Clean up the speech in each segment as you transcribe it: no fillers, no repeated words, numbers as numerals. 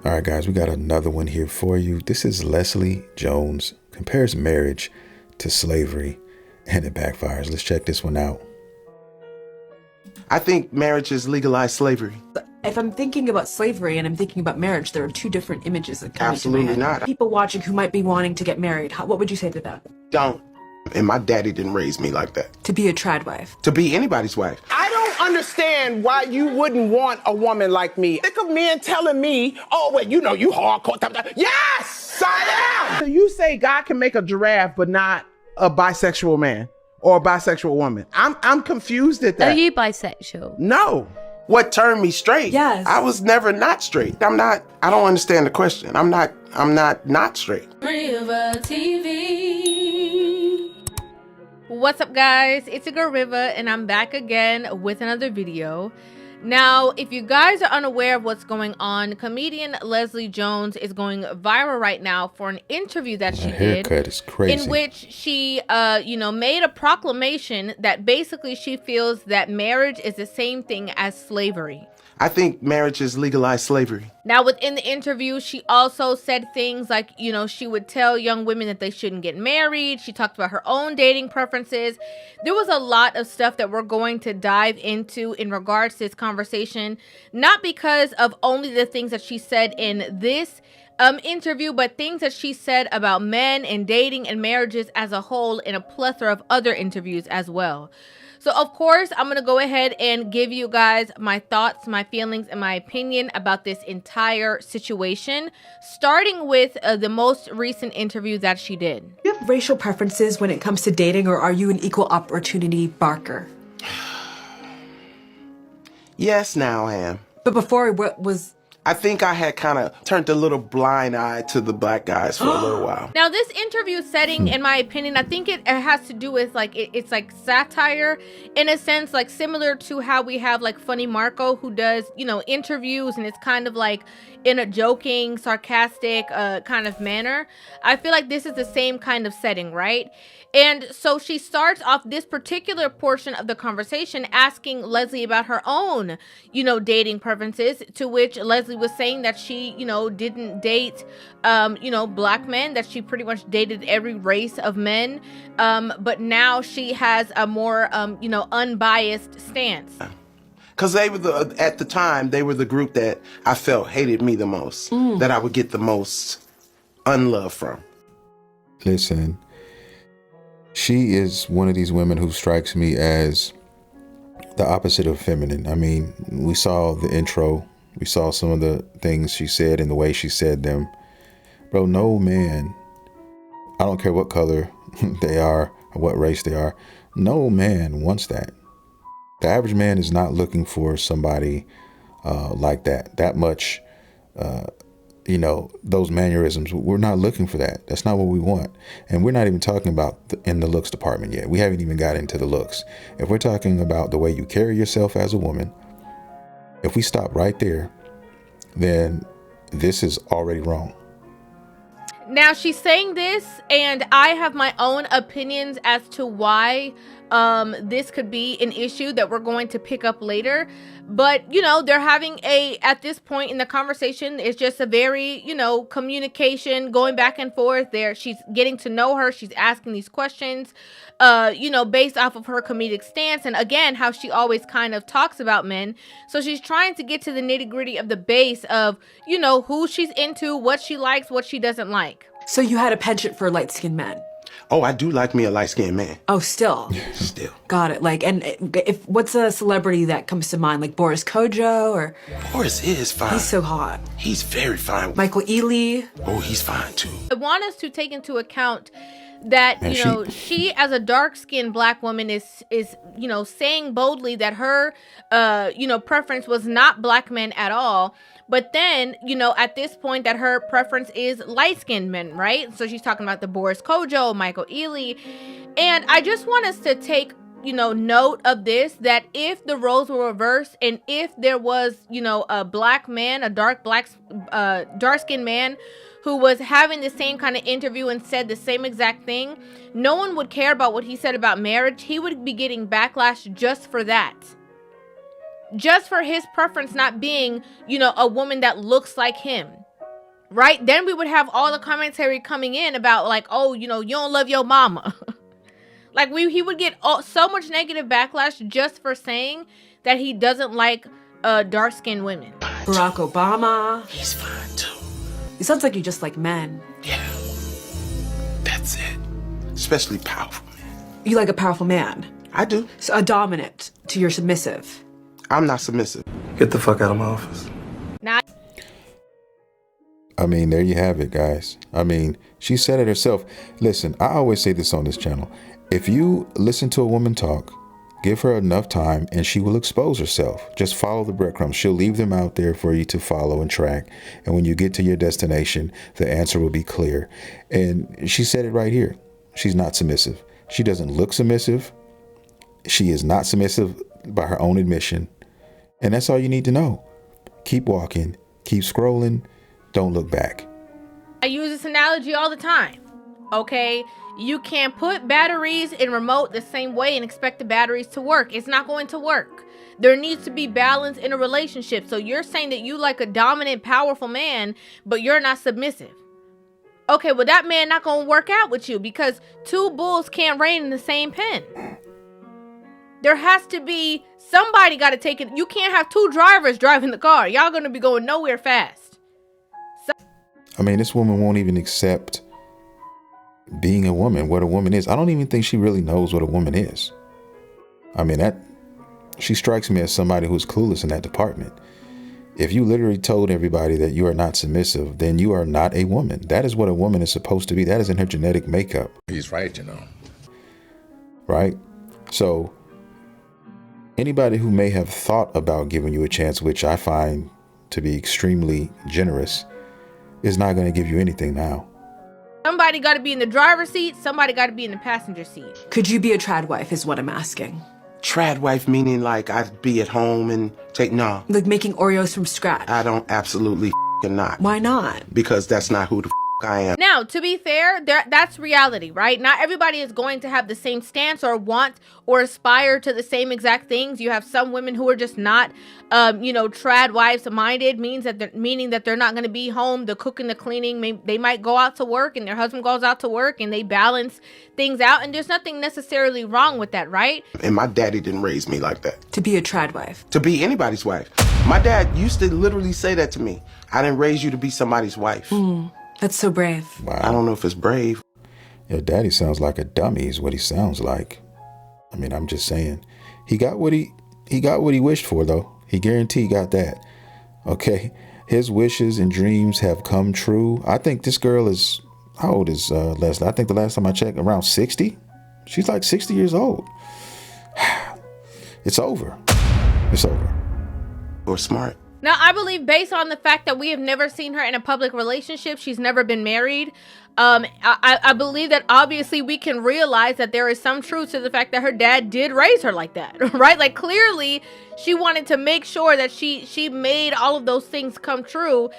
All right, guys, we got another one here for you. This is Leslie Jones compares marriage to slavery, and it backfires. Let's check this one out. I think marriage is legalized slavery. If I'm thinking about slavery and I'm thinking about marriage, there are two different images that come into my Absolutely head. not. People watching who might be wanting to get married, what would you say to that? Don't. And my daddy didn't raise me like that. To be a trad wife. To be anybody's wife. I don't understand why you wouldn't want a woman like me. Think of men telling me, oh, well, you know, you hardcore. Yes, I am. So you say God can make a giraffe, but not a bisexual man or a bisexual woman. I'm confused at that. Are you bisexual? No. What turned me straight? Yes. I was never not straight. I don't understand the question. I'm not straight. River TV. What's up, guys? It's your girl River, and I'm back again with another video. Now, if you guys are unaware of what's going on, comedian Leslie Jones is going viral right now for an interview that she did. Haircut is crazy. In which she, made a proclamation that basically she feels that marriage is the same thing as slavery. I think marriage is legalized slavery. Now, within the interview, she also said things like, she would tell young women that they shouldn't get married. She talked about her own dating preferences. There was a lot of stuff that we're going to dive into in regards to this conversation, not because of only the things that she said in this interview, but things that she said about men and dating and marriages as a whole in a plethora of other interviews as well. So, of course, I'm going to go ahead and give you guys my thoughts, my feelings, and my opinion about this entire situation, starting with the most recent interview that she did. Do you have racial preferences when it comes to dating, or are you an equal opportunity barker? Yes, now I am. But before, what was... I think I had kind of turned a little blind eye to the black guys for a little while. Now, this interview setting, in my opinion, I think it has to do with, like, it's like satire in a sense, like similar to how we have, like, Funny Marco, who does, interviews, and it's kind of like in a joking, sarcastic kind of manner. I feel like this is the same kind of setting, right? And so she starts off this particular portion of the conversation asking Leslie about her own, dating preferences, to which Leslie was saying that she, didn't date, black men, that she pretty much dated every race of men. But now she has a more, unbiased stance. Because at the time, they were the group that I felt hated me the most, that I would get the most unlove from. Listen, she is one of these women who strikes me as the opposite of feminine. I mean, we saw the intro. We saw some of the things she said and the way she said them. Bro, no man, I don't care what color they are or what race they are, no man wants that. The average man is not looking for somebody like that much, those mannerisms. We're not looking for that. That's not what we want. And we're not even talking about in the looks department yet. We haven't even got into the looks. If we're talking about the way you carry yourself as a woman, if we stop right there, then this is already wrong. Now, she's saying this, and I have my own opinions as to why this could be an issue that we're going to pick up later. But, they're having at this point in the conversation, it's just a very, communication going back and forth there. She's getting to know her. She's asking these questions, based off of her comedic stance. And again, how she always kind of talks about men. So she's trying to get to the nitty gritty of the base of, who she's into, what she likes, what she doesn't like. So you had a penchant for light-skinned men? Oh, I do like me a light-skinned man. Oh, still? Still. Got it. Like, and what's a celebrity that comes to mind? Like Boris Kodjoe or... Boris is fine. He's so hot. He's very fine. Michael Ealy. Oh, he's fine too. I want us to take into account that, she as a dark-skinned black woman is saying boldly that her, preference was not black men at all. But then, at this point that her preference is light-skinned men, right? So she's talking about the Boris Kodjoe, Michael Ealy. And I just want us to take, note of this, that if the roles were reversed and if there was, a black man, a dark-skinned man who was having the same kind of interview and said the same exact thing, no one would care about what he said about marriage. He would be getting backlash just for that. Just for his preference not being, a woman that looks like him. right? Then we would have all the commentary coming in about like, oh, you don't love your mama. Like he would get so much negative backlash just for saying that he doesn't like dark-skinned women. Barack Obama. He's fine too. It sounds like you just like men. Yeah. That's it. Especially powerful men. You like a powerful man. I do. So a dominant to your submissive. I'm not submissive. Get the fuck out of my office. Now, I mean, there you have it, guys. I mean, she said it herself. Listen, I always say this on this channel. If you listen to a woman talk, give her enough time and she will expose herself. Just follow the breadcrumbs. She'll leave them out there for you to follow and track. And when you get to your destination, the answer will be clear. And she said it right here. She's not submissive. She doesn't look submissive. She is not submissive by her own admission. And that's all you need to know. Keep walking, keep scrolling, don't look back. I use this analogy all the time. Okay? You can't put batteries in remote the same way and expect the batteries to work. It's not going to work. There needs to be balance in a relationship. So you're saying that you like a dominant, powerful man, but you're not submissive. Okay, well that man not going to work out with you because two bulls can't reign in the same pen. There has to be, somebody got to take it. You can't have two drivers driving the car. Y'all going to be going nowhere fast. I mean, this woman won't even accept being a woman, what a woman is. I don't even think she really knows what a woman is. I mean, she strikes me as somebody who's clueless in that department. If you literally told everybody that you are not submissive, then you are not a woman. That is what a woman is supposed to be. That is in her genetic makeup. He's right, Right? So anybody who may have thought about giving you a chance, which I find to be extremely generous, is not going to give you anything now. Somebody got to be in the driver's seat. Somebody got to be in the passenger seat. Could you be a trad wife is what I'm asking. Trad wife meaning like I'd be at home and no. Like making Oreos from scratch. I don't absolutely not. Why not? Because that's not who the I am. Now, to be fair, that's reality, right? Not everybody is going to have the same stance or want or aspire to the same exact things. You have some women who are just not, trad wives minded, meaning that they're not going to be home, the cooking, the cleaning. They might go out to work and their husband goes out to work and they balance things out. And there's nothing necessarily wrong with that, right? And my daddy didn't raise me like that. To be a trad wife. To be anybody's wife. My dad used to literally say that to me. I didn't raise you to be somebody's wife. That's so brave. Wow. I don't know if it's brave. Your daddy sounds like a dummy is what he sounds like. I mean, I'm just saying. He got what he wished for, though. He guaranteed got that. Okay. His wishes and dreams have come true. I think this girl is, how old is Leslie? I think the last time I checked, around 60. She's like 60 years old. It's over. It's over. Or smart. Now, I believe based on the fact that we have never seen her in a public relationship, she's never been married. I believe that obviously we can realize that there is some truth to the fact that her dad did raise her like that, right? Like clearly she wanted to make sure that she made all of those things come true,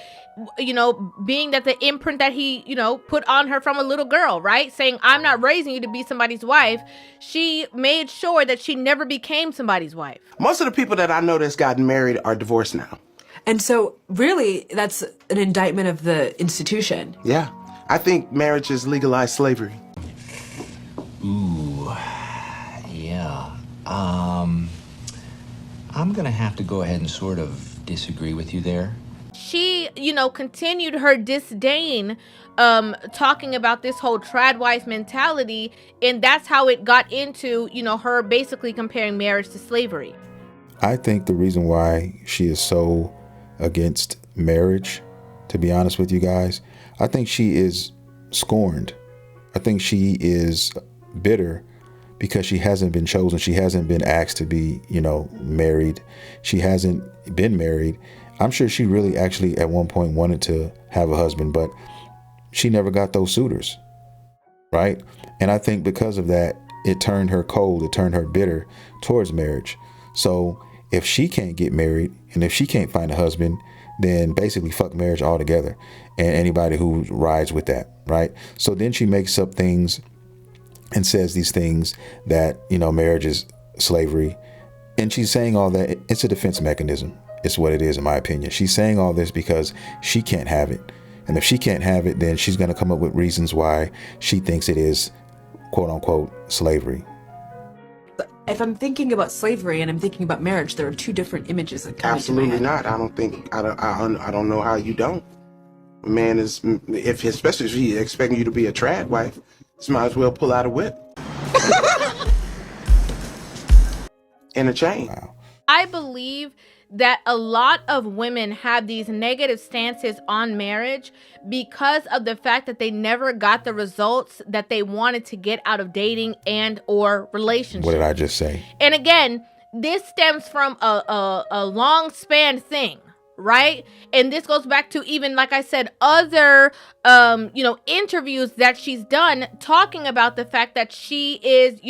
being that the imprint that he, put on her from a little girl, right? Saying, I'm not raising you to be somebody's wife. She made sure that she never became somebody's wife. Most of the people that I know that's gotten married are divorced now. And so really that's an indictment of the institution. Yeah. I think marriage is legalized slavery. Ooh, yeah. I'm gonna have to go ahead and sort of disagree with you there. She, continued her disdain, talking about this whole trad wife mentality, and that's how it got into, her basically comparing marriage to slavery. I think the reason why she is so against marriage, to be honest with you guys, I think she is scorned. I think she is bitter because she hasn't been chosen. She hasn't been asked to be, married. She hasn't been married. I'm sure she really actually at one point wanted to have a husband, but she never got those suitors, right? And I think because of that, it turned her cold. It turned her bitter towards marriage. So if she can't get married and if she can't find a husband, then basically fuck marriage altogether and anybody who rides with that, right? So then she makes up things and says these things that, marriage is slavery. And she's saying all that. It's a defense mechanism. It's what it is, in my opinion. She's saying all this because she can't have it. And if she can't have it, then she's going to come up with reasons why she thinks it is, quote unquote, slavery. If I'm thinking about slavery and I'm thinking about marriage, there are two different images that come Absolutely into my head. not. I don't know how you don't. A man is, especially if he's expecting you to be a trad wife, you might as well pull out a whip. And a chain. Wow. I believe that a lot of women have these negative stances on marriage because of the fact that they never got the results that they wanted to get out of dating and or relationships. What did I just say? And again, this stems from a long span thing, right? And this goes back to even, like I said, other interviews that she's done talking about the fact that she is,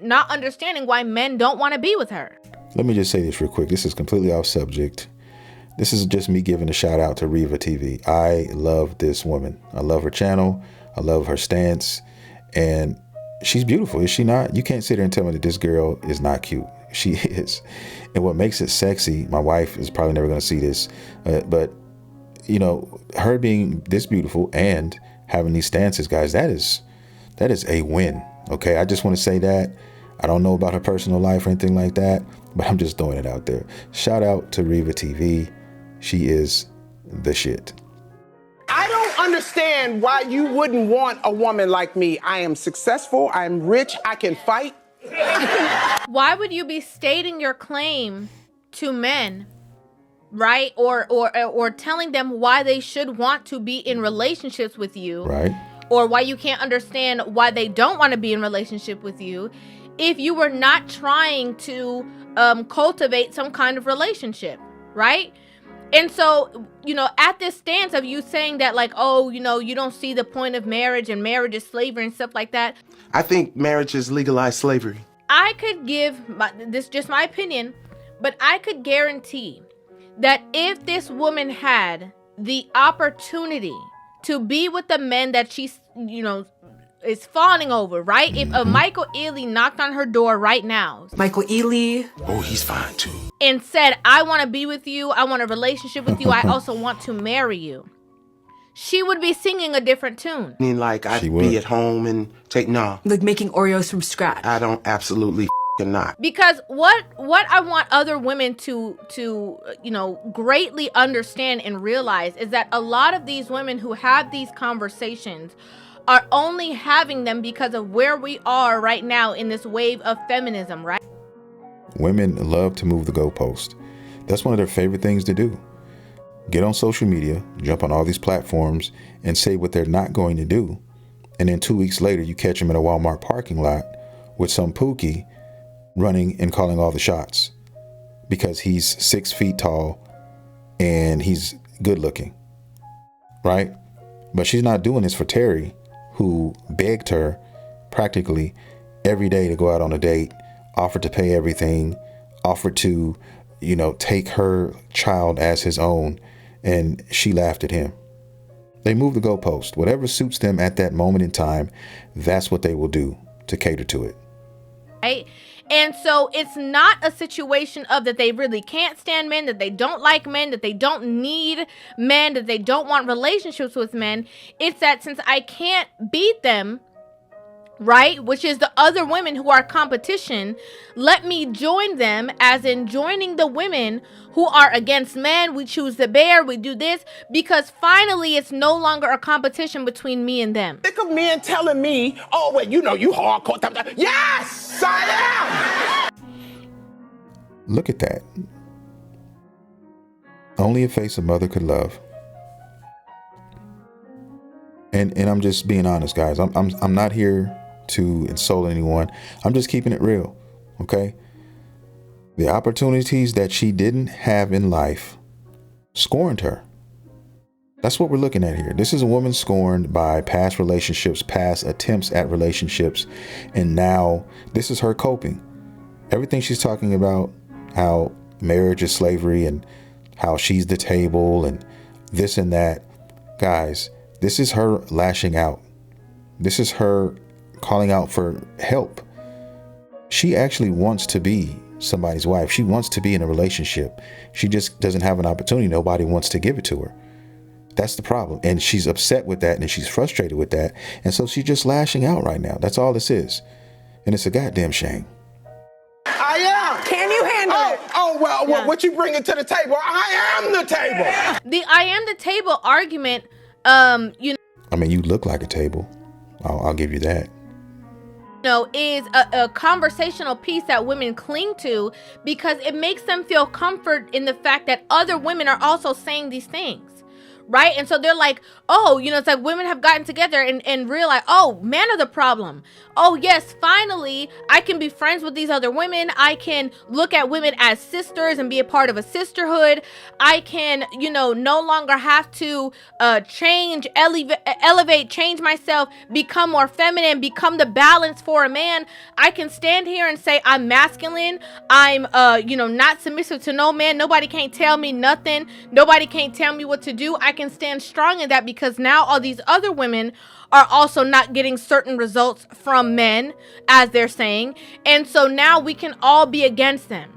not understanding why men don't want to be with her. Let me just say this real quick. This is completely off subject. This is just me giving a shout out to Riva TV. I love this woman. I love her channel. I love her stance. And she's beautiful, is she not? You can't sit there and tell me that this girl is not cute. She is. And what makes it sexy, my wife is probably never going to see this, but her being this beautiful and having these stances, guys, that is a win. Okay. I just want to say that. I don't know about her personal life or anything like that, but I'm just throwing it out there. Shout out to Riva TV. She is the shit. I don't understand why you wouldn't want a woman like me. I am successful. I'm rich. I can fight. Why would you be stating your claim to men, right? Or telling them why they should want to be in relationships with you, Right. or why you can't understand why they don't want to be in relationship with you if you were not trying to cultivate some kind of relationship, right? And so, at this stance of you saying that, like, oh, you don't see the point of marriage and marriage is slavery and stuff like that. I think marriage is legalized slavery. I could give, this is just my opinion, but I could guarantee that if this woman had the opportunity to be with the men that she's, is fawning over, right? If Michael Ealy knocked on her door right now. Michael Ealy. Oh, he's fine too. And said, I want to be with you. I want a relationship with you. I also want to marry you. She would be singing a different tune. I mean, like, I'd She would. be at home and no, Like making Oreos from scratch. I don't absolutely not. Because what I want other women to greatly understand and realize is that a lot of these women who have these conversations are only having them because of where we are right now in this wave of feminism, right? Women love to move the goalpost. That's one of their favorite things to do. Get on social media, jump on all these platforms, and say what they're not going to do. And then 2 weeks later, you catch them in a Walmart parking lot with some pookie running and calling all the shots because he's 6 feet tall and he's good looking, right? But she's not doing this for Terry, who begged her practically every day to go out on a date, offered to pay everything, offered to, take her child as his own. And she laughed at him. They move the goalpost. Whatever suits them at that moment in time, that's what they will do to cater to it. Right? And so it's not a situation of that they really can't stand men, that they don't like men, that they don't need men, that they don't want relationships with men. It's that since I can't beat them, right, which is the other women who are competition, let me join them, as in joining the women who are against men. We choose the bear, we do this, because finally it's no longer a competition between me and them. Sick of men telling me, oh, well, you hardcore. Yes, I am. Look at that. Only a face a mother could love. And I'm just being honest, guys. I'm not here to insult anyone. I'm just keeping it real. Okay? The opportunities that she didn't have in life scorned her. That's what we're looking at here. This is a woman scorned by past relationships, past attempts at relationships, and now this is her coping. Everything she's talking about, how marriage is slavery and how she's the table and this and that. Guys, this is her lashing out. This is her calling out for help. She actually wants to be somebody's wife. She wants to be in a relationship. She just doesn't have an opportunity. Nobody wants to give it to her. That's the problem. And she's upset with that and she's frustrated with that. And so she's just lashing out right now. That's all this is. And it's a goddamn shame. I am. Can you handle it? Oh, well, what you bringing to the table? I am the table. The I am the table argument, I mean, you look like a table. I'll give you that. Is a conversational piece that women cling to because it makes them feel comfort in the fact that other women are also saying these things. Right? And so they're like, oh, it's like women have gotten together and realize, oh, men are the problem. Oh, yes, finally, I can be friends with these other women. I can look at women as sisters and be a part of a sisterhood. I can, no longer have to change, elevate, change myself, become more feminine, become the balance for a man. I can stand here and say I'm masculine. I'm, not submissive to no man. Nobody can't tell me nothing. Nobody can't tell me what to do. I can stand strong in that because now all these other women are also not getting certain results from men, as they're saying, and so now we can all be against them.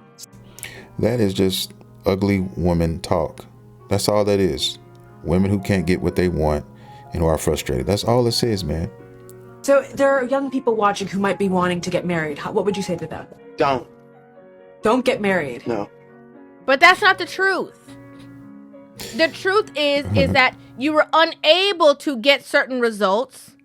That is just ugly woman talk. That's all that is. Women who can't get what they want and who are frustrated. That's all this is, man. So there are young people watching who might be wanting to get married. What would you say to them? Don't get married. No. But that's not the truth. The truth is that you were unable to get certain results.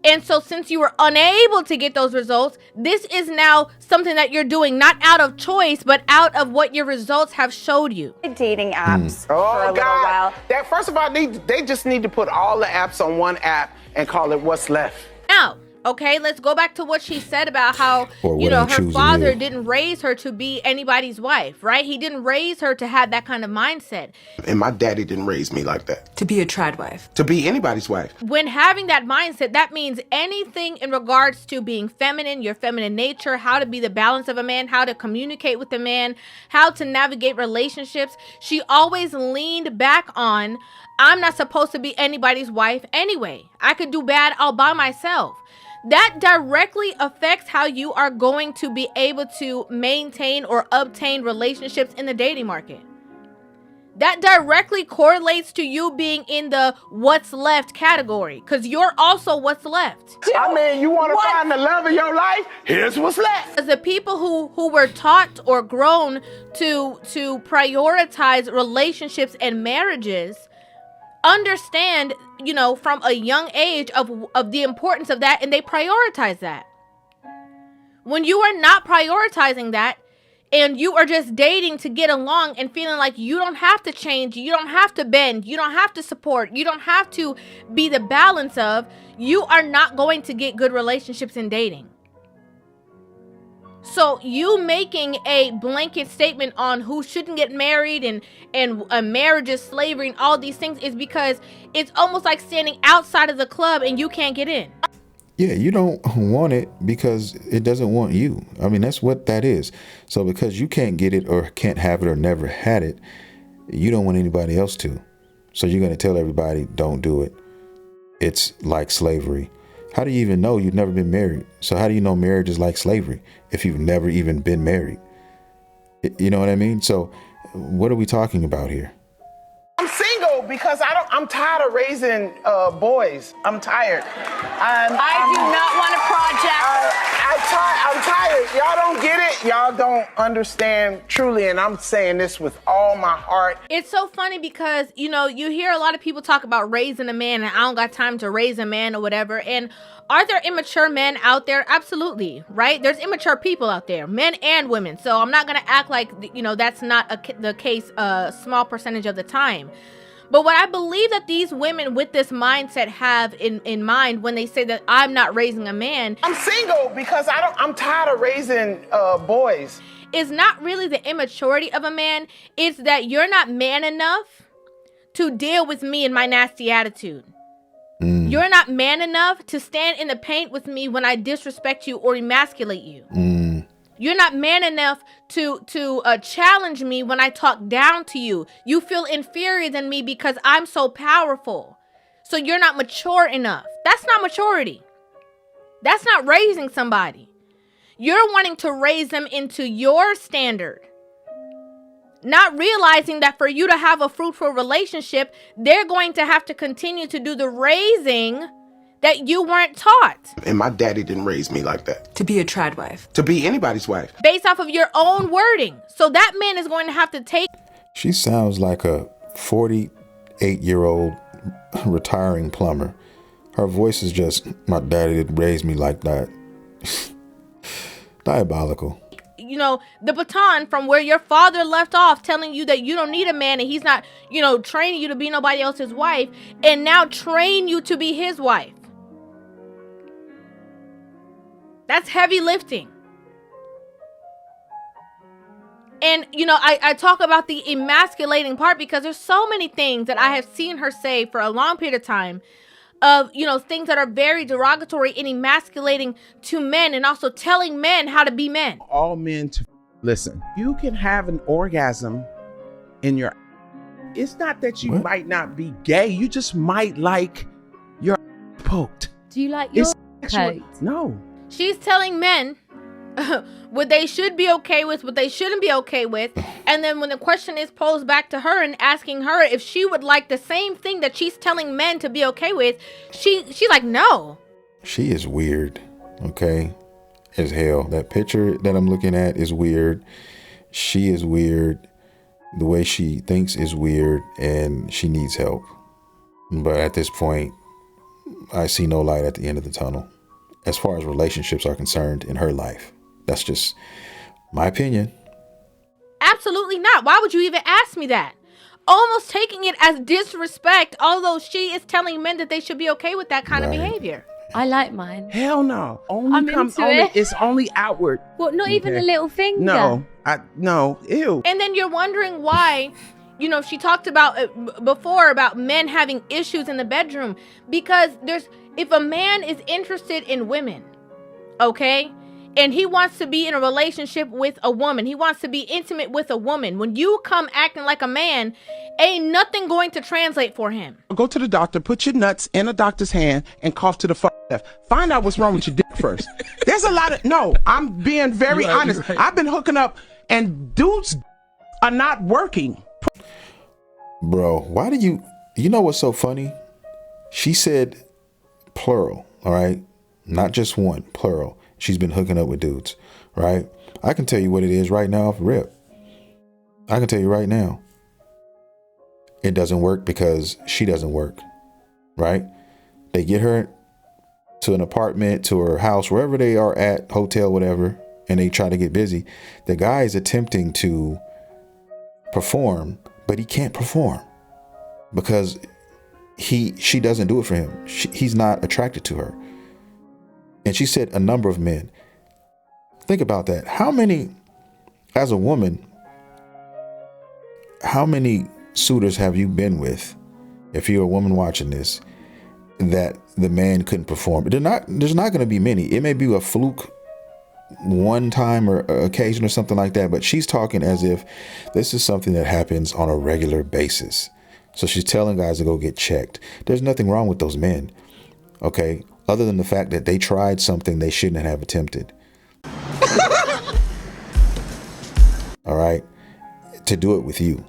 And so since you were unable to get those results, this is now something that you're doing not out of choice, but out of what your results have showed you. Dating apps for a Oh, little while. That first of all, they just need to put all the apps on one app and call it What's Left. Now, okay, let's go back to what she said about how, Or what I'm her choosing father here. didn't raise her to be anybody's wife, right? He didn't raise her to have that kind of mindset. And my daddy didn't raise me like that. To be a trad wife. To be anybody's wife. When having that mindset, that means anything in regards to being feminine, your feminine nature, how to be the balance of a man, how to communicate with a man, how to navigate relationships. She always leaned back on, I'm not supposed to be anybody's wife anyway. I could do bad all by myself. That directly affects how you are going to be able to maintain or obtain relationships in the dating market. That directly correlates to you being in the what's left category, because you're also what's left. I mean, you want to find the love of your life? Here's what's left. As the people who were taught or grown to prioritize relationships and marriages understand, from a young age of the importance of that, and they prioritize that. When you are not prioritizing that, and you are just dating to get along and feeling like you don't have to change, you don't have to bend, you don't have to support, you don't have to be the balance of, you are not going to get good relationships in dating. So you making a blanket statement on who shouldn't get married and marriage is slavery and all these things is because it's almost like standing outside of the club and you can't get in. Yeah, you don't want it because it doesn't want you. I mean, that's what that is. So because you can't get it or can't have it or never had it, you don't want anybody else to. So you're going to tell everybody, don't do it. It's like slavery. How do you even know? You've never been married. So how do you know marriage is like slavery if you've never even been married? You know what I mean? So what are we talking about here? I'm single because I'm tired of raising boys. I'm tired. I do not want a project. I'm tired. Y'all don't get it. Y'all don't understand truly. And I'm saying this with all my heart. It's so funny because, you hear a lot of people talk about raising a man and I don't got time to raise a man or whatever. And are there immature men out there? Absolutely, right? There's immature people out there, men and women. So I'm not going to act like, that's not the case a small percentage of the time. But what I believe that these women with this mindset have in mind when they say that I'm not raising a man. I'm single because I'm tired of raising boys. Is not really the immaturity of a man. It's that you're not man enough to deal with me and my nasty attitude. You're not man enough to stand in the paint with me when I disrespect you or emasculate you. You're not man enough to challenge me when I talk down to you. You feel inferior than me because I'm so powerful. So you're not mature enough. That's not maturity. That's not raising somebody. You're wanting to raise them into your standard, not realizing that for you to have a fruitful relationship, they're going to have to continue to do the raising that you weren't taught. And my daddy didn't raise me like that. To be a trad wife. To be anybody's wife. Based off of your own wording. So that man is going to have to take. She sounds like a 48-year-old retiring plumber. Her voice is just, my daddy didn't raise me like that. Diabolical. You know, the baton from where your father left off, telling you that you don't need a man and he's not, you know, training you to be nobody else's wife, and now train you to be his wife. That's heavy lifting. And, you know, I talk about the emasculating part because there's so many things that I have seen her say for a long period of time of, you know, things that are very derogatory and emasculating to men, and also telling men how to be men. All men to listen. You can have an orgasm in your. It's not that you might not be gay. You just might like your poked. Do you like your Sexual- No. She's telling men what they should be okay with, what they shouldn't be okay with. And then when the question is posed back to her and asking her if she would like the same thing that she's telling men to be okay with, she's like, no. She is weird, okay, as hell. That picture that I'm looking at is weird. She is weird. The way she thinks is weird, and she needs help. But at this point, I see no light at the end of the tunnel as far as relationships are concerned in her life. That's just my opinion. Absolutely not. Why would you even ask me that? Almost taking it as disrespect, although she is telling men that they should be okay with that kind of behavior. I like mine. Hell no. I'm into it. It's only outward. What, not even a little finger? No. Ew. And then you're wondering why, you know, she talked about before about men having issues in the bedroom, because if a man is interested in women, okay, and he wants to be in a relationship with a woman, he wants to be intimate with a woman, when you come acting like a man, ain't nothing going to translate for him. Go to the doctor, put your nuts in a doctor's hand, and cough to the left. Find out what's wrong with your dick first. There's a lot of, no, I'm being very honest. I've been hooking up, and dudes are not working. Bro, why do you know what's so funny? She said plural, all right? Not just one, plural. She's been hooking up with dudes, right? I can tell you what it is right now off rip. I can tell you right now. It doesn't work because she doesn't work, right? They get her to an apartment, to her house, wherever they are at, hotel, whatever, and they try to get busy. The guy is attempting to perform, but he can't perform because she doesn't do it for him. He's not attracted to her. And she said a number of men. Think about that. How many, as a woman, how many suitors have you been with, if you're a woman watching this, that the man couldn't perform? There's not going to be many. It may be a fluke one time or occasion or something like that, but she's talking as if this is something that happens on a regular basis. So she's telling guys to go get checked. There's nothing wrong with those men, okay? Other than the fact that they tried something they shouldn't have attempted. All right? To do it with you.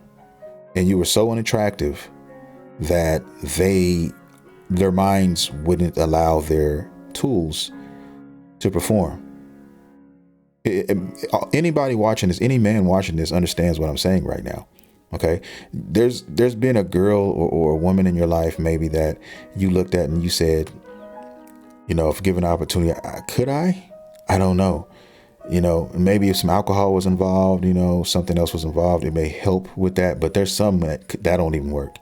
And you were so unattractive that their minds wouldn't allow their tools to perform. Anybody watching this, any man watching this understands what I'm saying right now. Okay, there's been a girl or a woman in your life maybe that you looked at and you said, you know, if given an opportunity, could I? I don't know. You know, maybe if some alcohol was involved, you know, something else was involved, it may help with that. But there's some that don't even work.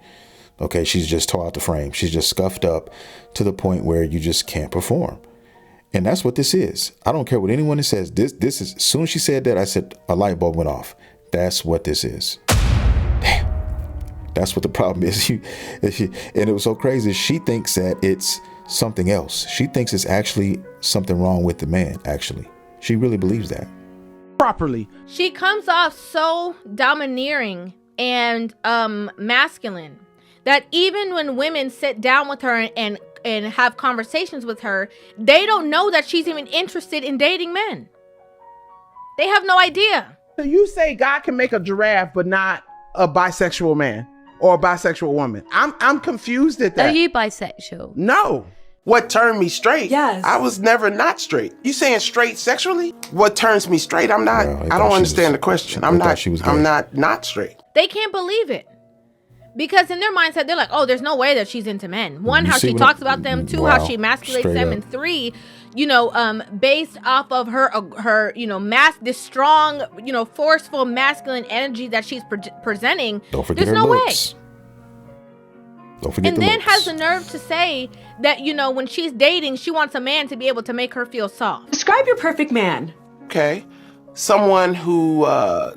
Okay, she's just tore out the frame. She's just scuffed up to the point where you just can't perform. And that's what this is. I don't care what anyone says. This is, as soon as she said that, I said a light bulb went off. That's what this is. Damn. That's what the problem is. And it was so crazy. She thinks that it's something else. She thinks it's actually something wrong with the man, actually. She really believes that. Properly. She comes off so domineering and masculine that even when women sit down with her and have conversations with her, they don't know that she's even interested in dating men. They have no idea. So you say God can make a giraffe, but not a bisexual man or a bisexual woman. I'm confused at that. Are you bisexual? No. What turned me straight? Yes. I was never not straight. You saying straight sexually? What turns me straight? I'm not. Well, I don't understand the question. I'm not straight. They can't believe it. Because in their mindset, they're like, oh, there's no way that she's into men. One, You how see she what talks I- about them. Two, wow, how she emasculates straight them. up. And three, based off of her this strong, forceful masculine energy that she's presenting. Don't forget there's her no looks. way. Don't forget And the then looks. has the nerve to say that, when she's dating, she wants a man to be able to make her feel soft. Describe your perfect man. Okay. Someone who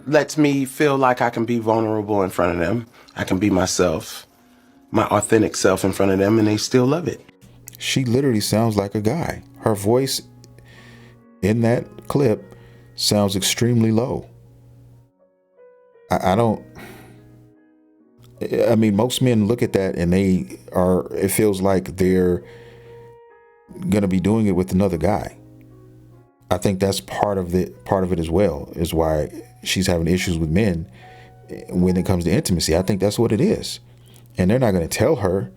lets me feel like I can be vulnerable in front of them. I can be myself, my authentic self in front of them, and they still love it. She literally sounds like a guy. Her voice in that clip sounds extremely low. I mean, most men look at that and it feels like they're going to be doing it with another guy. I think that's part of it as well, is why she's having issues with men when it comes to intimacy. I think that's what it is. And they're not going to tell her,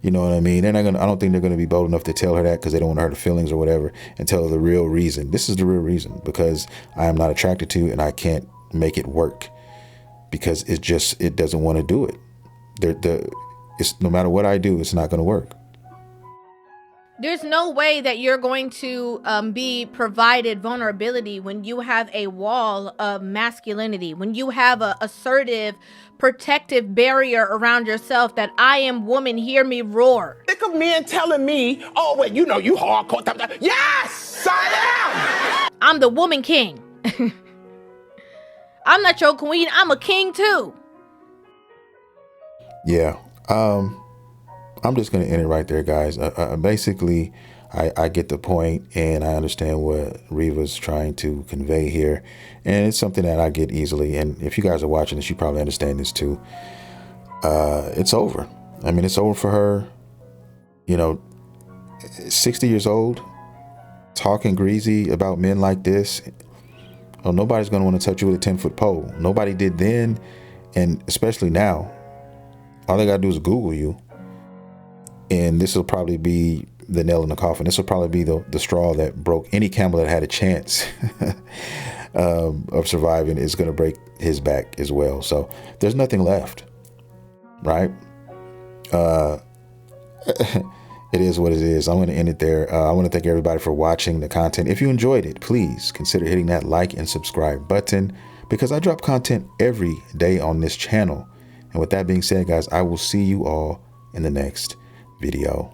you know what I mean? I don't think they're going to be bold enough to tell her that because they don't want to hurt her feelings or whatever, and tell her the real reason. This is the real reason, because I am not attracted to and I can't make it work because it doesn't want to do it. It's no matter what I do, it's not going to work. There's no way that you're going to be provided vulnerability when you have a wall of masculinity, when you have a assertive, protective barrier around yourself that I am woman, hear me roar. Sick of men telling me, oh, well, you hardcore. Yes, I am. I'm the woman king. I'm not your queen. I'm a king too. Yeah. I'm just going to end it right there, guys. Basically, I get the point and I understand what Reva's trying to convey here. And it's something that I get easily. And if you guys are watching this, you probably understand this too. It's over. I mean, it's over for her. 60 years old, talking greasy about men like this. Oh, nobody's going to want to touch you with a 10-foot pole. Nobody did then. And especially now, all they got to do is Google you. And this will probably be the nail in the coffin. This will probably be the straw that broke any camel that had a chance of surviving is going to break his back as well. So there's nothing left, right? It is what it is. I'm going to end it there. I want to thank everybody for watching the content. If you enjoyed it, please consider hitting that like and subscribe button, because I drop content every day on this channel. And with that being said, guys, I will see you all in the next video.